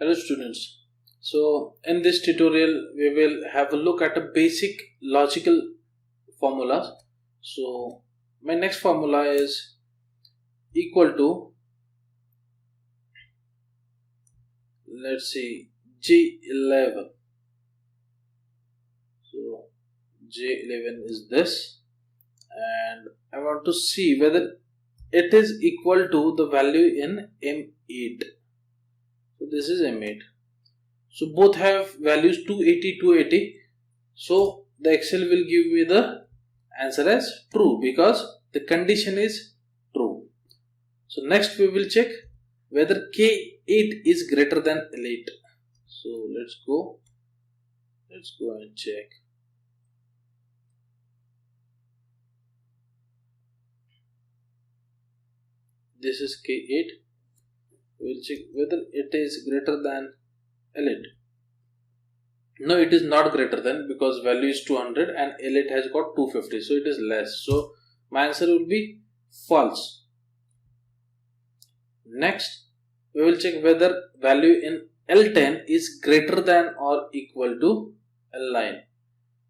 Hello students. So in this tutorial we will have a look at a basic logical formulas. So my next formula is equal to, let's see, G11. So J11 is this, and I want to see whether it is equal to the value in M8. So this is M8. So both have values 280, 280. So the Excel will give me the answer as true because the condition is true. So next we will check whether K8 is greater than L8. So let's go and check. This is K8. We will check whether it is greater than L8. No, it is not greater than, because value is 200 and L8 has got 250, so it is less. So my answer will be false. Next, we will check whether value in L10 is greater than or equal to L9.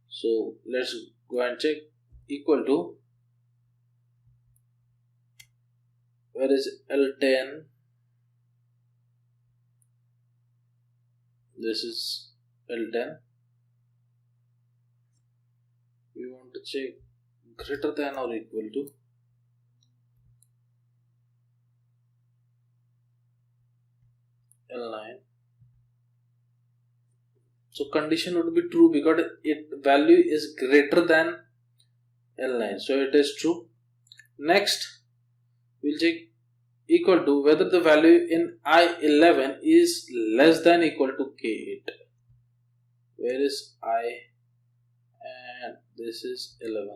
So let's go and check. Equal to, where is L10? This is L10. We want to check greater than or equal to L9. So condition would be true because it value is greater than L9, so it is true. Next, we'll check equal to whether the value in I11 is less than equal to K8. Where is I? And this is 11.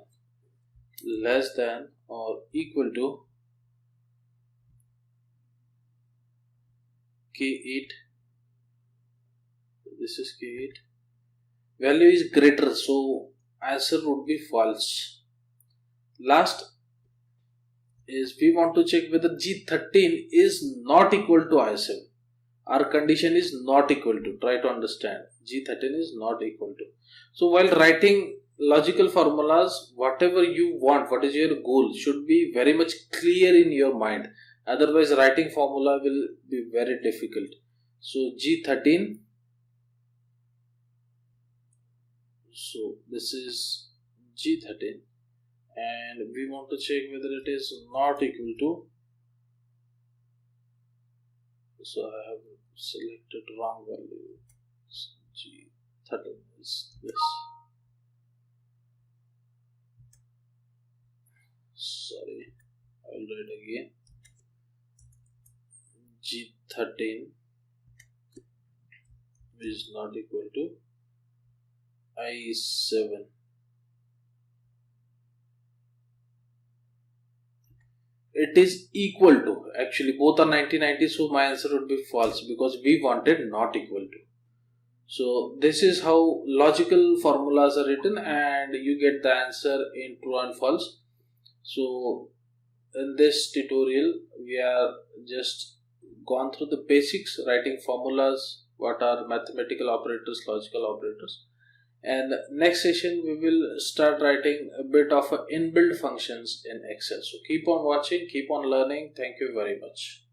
Less than or equal to K8. This is K8. Value is greater, so answer would be false. Last is we want to check whether G13 is not equal to I7. Our condition is not equal to. Try to understand. G13 is not equal to. So while writing logical formulas, whatever you want, what is your goal, should be very much clear in your mind. Otherwise, writing formula will be very difficult. So G13. So this is G13. And we want to check whether it is not equal to. So I have selected wrong value. G13 is this. Sorry, I will write again. G13 is not equal to I7. It is equal to. Actually, both are 90-90, so my answer would be false because we wanted not equal to. So this is how logical formulas are written, and you get the answer in true and false. So in this tutorial, we are just gone through the basics, writing formulas, what are mathematical operators, logical operators. And next session we will start writing a bit of inbuilt functions in Excel. So keep on watching, keep on learning. Thank you very much.